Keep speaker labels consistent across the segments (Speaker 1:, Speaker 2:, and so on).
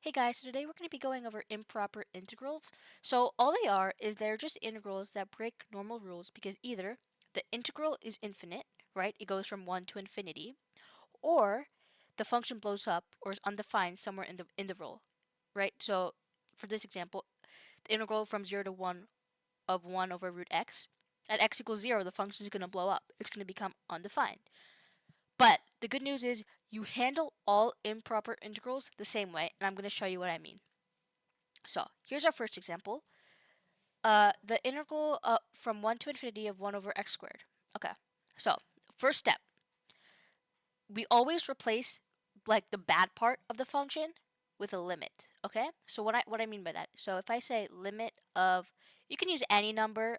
Speaker 1: Hey guys, so today we're going to be going over improper integrals. So all they are is they're just integrals that break normal rules because either the integral is infinite, right? It goes from 1 to infinity, or the function blows up or is undefined somewhere in the interval, right? So for this example, the integral from 0 to 1 of 1 over root x, at x equals 0, the function is going to blow up. It's going to become undefined. But the good news is you handle all improper integrals the same way, and I'm going to show you what I mean. So here's our first example. The integral from 1 to infinity of 1 over x squared. Okay, so first step, we always replace like the bad part of the function with a limit. Okay, so what I mean by that, so if I say limit of, you can use any number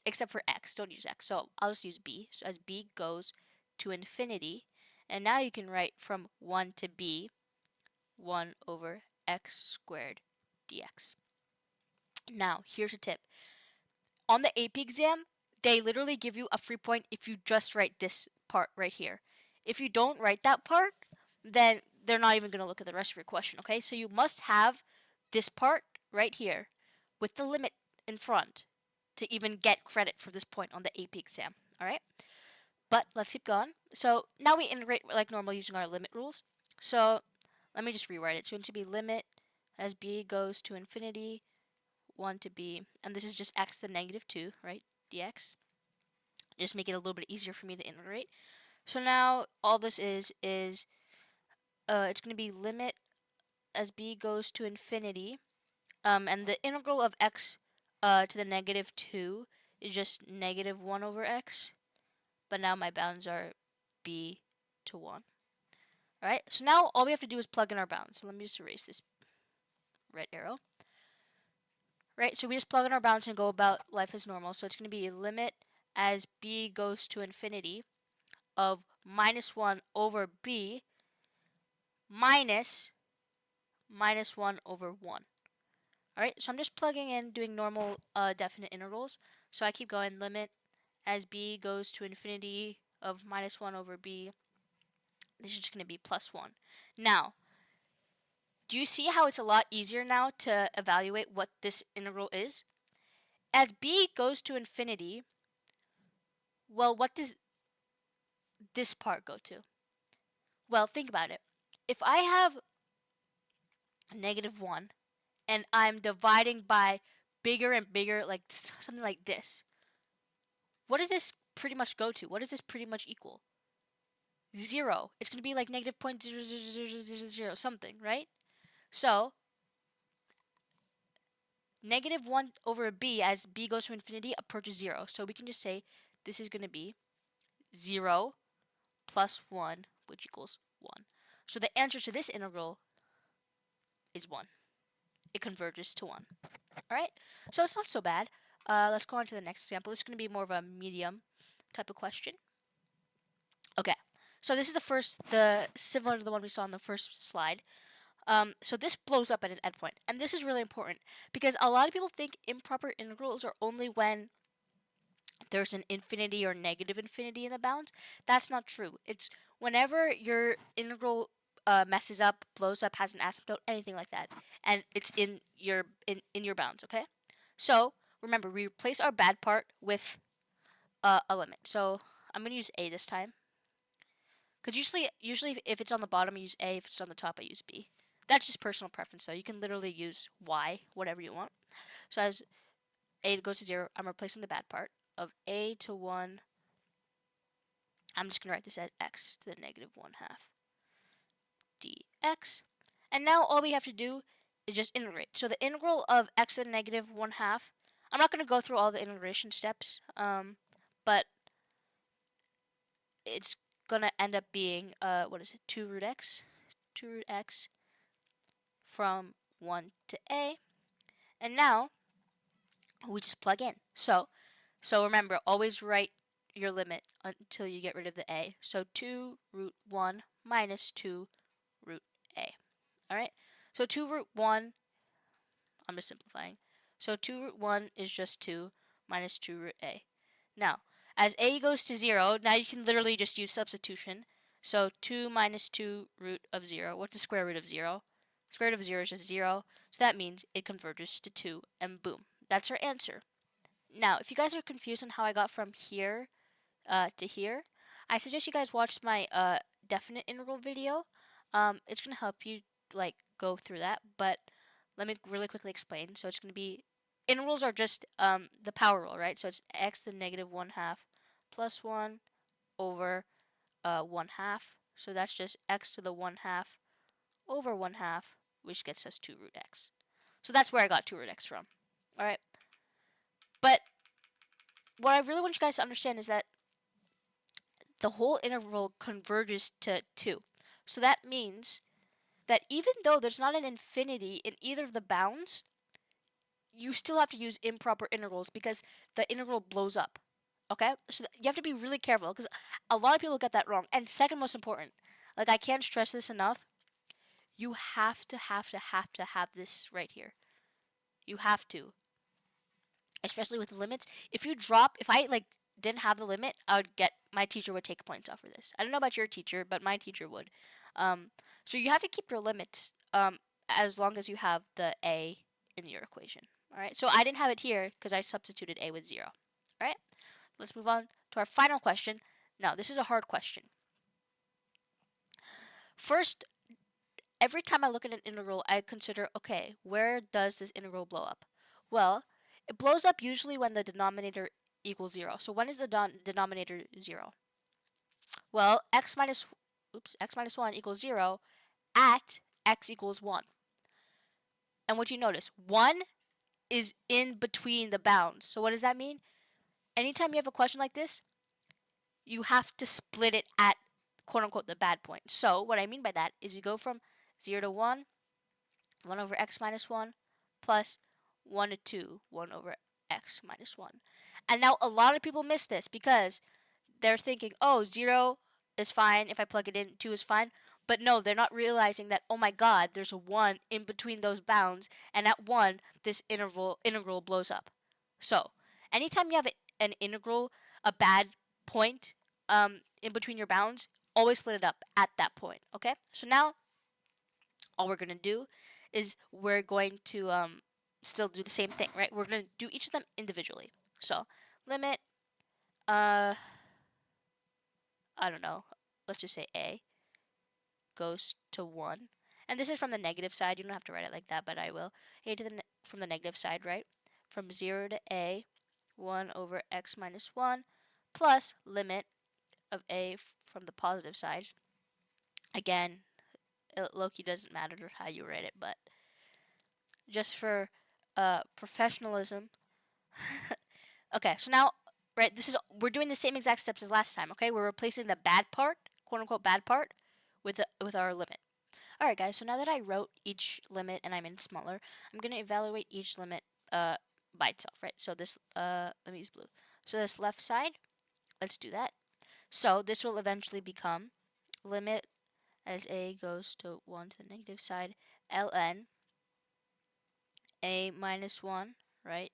Speaker 1: except for x, don't use x, so I'll just use b. So as b goes to infinity, and now you can write from 1 to b 1 over x squared dx. Now here's a tip. On the AP exam, they literally give you a free point if you just write this part right here. If you don't write that part, then they're not even going to look at the rest of your question, okay? So you must have this part right here with the limit in front to even get credit for this point on the AP exam, all right? But let's keep going. So now we integrate like normal using our limit rules. So let me just rewrite it. So it's going to be limit as b goes to infinity 1 to b, and this is just x to the negative 2, right, dx. Just make it a little bit easier for me to integrate. So now all this is it's going to be limit as b goes to infinity, and the integral of x to the negative 2 is just negative 1 over x, but now my bounds are b to 1. Alright, so now all we have to do is plug in our bounds. So let me just erase this red arrow. Right, so we just plug in our bounds and go about life as normal. So it's going to be limit as b goes to infinity of minus 1 over b minus 1 over 1. Alright, so I'm just plugging in, doing normal definite integrals. So I keep going, limit as b goes to infinity of minus 1 over b. This is just going to be plus 1. Now, do you see how it's a lot easier now to evaluate what this integral is? As b goes to infinity, well, what does this part go to? Well, think about it. If I have negative 1 and I'm dividing by bigger and bigger, like something like this, what does this pretty much go to? What does this pretty much equal? 0. It's going to be like negative 0.0000 something, right? So, negative 1 over b as b goes to infinity approaches 0. So we can just say this is going to be 0 plus 1, which equals 1. So the answer to this integral is 1. It converges to 1. Alright, so it's not so bad. Let's go on to the next example. This is going to be more of a medium type of question. Okay, so this is similar to the one we saw on the first slide. So this blows up at an endpoint, and this is really important because a lot of people think improper integrals are only when there's an infinity or negative infinity in the bounds. That's not true. It's whenever your integral messes up, blows up, has an asymptote, anything like that, and it's in your bounds. Okay, so remember we replace our bad part with a limit. So I'm gonna use a this time because usually if it's on the bottom I use a, if it's on the top I use b. That's just personal preference though. You can literally use y, whatever you want. So as a goes to 0, I'm replacing the bad part of a to 1. I'm just going to write this as x to the negative 1 half dx. And now all we have to do is just integrate. So the integral of x to the negative 1 half, I'm not going to go through all the integration steps, but it's going to end up being, 2 root x? 2 root x from 1 to a. And now we just plug in. So remember, always write your limit until you get rid of the a. So 2 root 1 minus 2 root a. Alright? So 2 root 1, I'm just simplifying. So 2 root 1 is just 2 minus 2 root a. Now, as a goes to 0, now you can literally just use substitution. So 2 minus 2 root of 0. What's the square root of 0? Square root of 0 is just 0. So that means it converges to 2, and boom. That's our answer. Now, if you guys are confused on how I got from here to here, I suggest you guys watch my definite integral video. It's going to help you like go through that, but let me really quickly explain. So it's going to be, integrals are just the power rule, right? So it's x to the negative 1/2 plus 1 over 1/2. So that's just x to the 1/2 over 1/2, which gets us 2 root x. So that's where I got 2 root x from. All right. But what I really want you guys to understand is that the whole interval converges to 2. So that means that even though there's not an infinity in either of the bounds, you still have to use improper integrals because the integral blows up. Okay? So you have to be really careful because a lot of people get that wrong. And second most important, like I can't stress this enough, you have to have this right here. You have to. Especially with the limits. If I like didn't have the limit, my teacher would take points off for this. I don't know about your teacher, but my teacher would. So you have to keep your limits as long as you have the a in your equation. All right. So I didn't have it here because I substituted a with 0. All right. Let's move on to our final question. Now this is a hard question. First, every time I look at an integral, I consider, okay, where does this integral blow up? Well, it blows up usually when the denominator equals 0. So when is the denominator 0? Well, x minus 1 equals 0 at x equals 1. And what do you notice? 1 is in between the bounds. So what does that mean? Anytime you have a question like this, you have to split it at quote-unquote the bad point. So what I mean by that is you go from 0 to 1, 1 over x minus 1, plus 1 to 2, 1 over x minus 1. And now a lot of people miss this because they're thinking, oh, 0 is fine if I plug it in, 2 is fine. But no, they're not realizing that, oh my god, there's a 1 in between those bounds, and at 1, this integral blows up. So, anytime you have an integral, a bad point in between your bounds, always split it up at that point, okay? So now, all we're going to do is we're going to still do the same thing, right? We're going to do each of them individually. So, limit, I don't know, let's just say a goes to 1. And this is from the negative side. You don't have to write it like that, but I will. A to from the negative side, right? From 0 to a, 1 over x minus 1, plus limit of a from the positive side. Again, low-key doesn't matter how you write it, but just for professionalism. Okay, so now, right, we're doing the same exact steps as last time, okay? We're replacing the bad part, quote-unquote bad part, with our limit. Alright guys, so now that I wrote each limit and I made it smaller, I'm going to evaluate each limit by itself, right? So this, let me use blue. So this left side, let's do that. So this will eventually become limit as a goes to 1 to the negative side, ln a minus 1, right?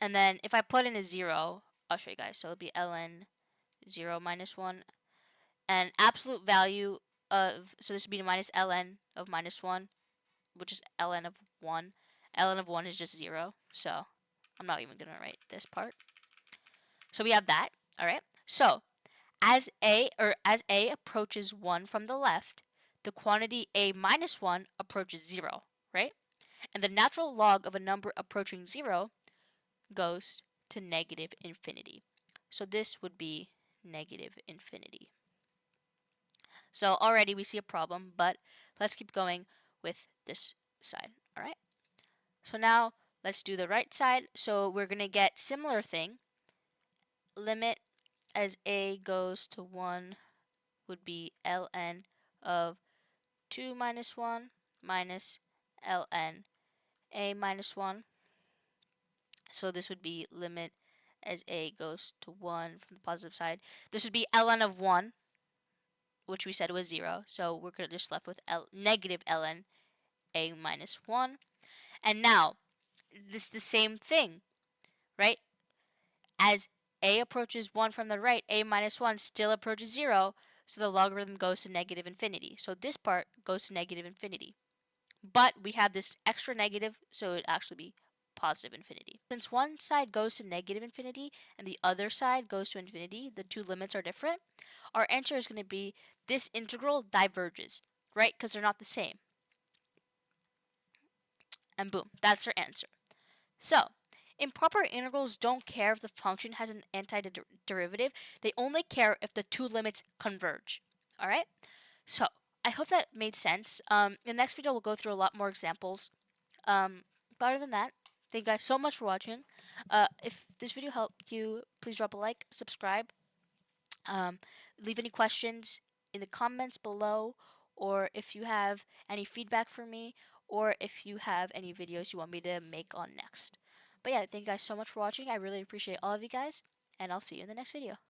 Speaker 1: And then if I put in a 0, I'll show you guys. So it'll be ln 0 minus 1. And absolute value of, so this would be minus ln of minus 1, which is ln of 1. ln of 1 is just 0, so I'm not even going to write this part. So we have that, all right? So as a approaches 1 from the left, the quantity a minus 1 approaches 0, right? And the natural log of a number approaching 0 goes to negative infinity. So this would be negative infinity. So already we see a problem, but let's keep going with this side, all right? So now let's do the right side. So we're going to get similar thing. Limit as a goes to 1 would be ln of 2 minus 1 minus ln a minus 1. So this would be limit as a goes to 1 from the positive side. This would be ln of 1, which we said was 0. So we're just left with negative ln a minus 1. And now, this is the same thing, right? As a approaches 1 from the right, a minus 1 still approaches 0, so the logarithm goes to negative infinity. So this part goes to negative infinity. but we have this extra negative, so it would actually be positive infinity. Since one side goes to negative infinity and the other side goes to infinity, the two limits are different, our answer is going to be this integral diverges, right? Because they're not the same. And boom, that's our answer. So, improper integrals don't care if the function has an antiderivative, they only care if the two limits converge. Alright? So, I hope that made sense. In the next video, we'll go through a lot more examples. But other than that, thank you guys so much for watching. If this video helped you, please drop a like, subscribe, leave any questions in the comments below, or if you have any feedback for me, or if you have any videos you want me to make on next. But yeah, thank you guys so much for watching. I really appreciate all of you guys, and I'll see you in the next video.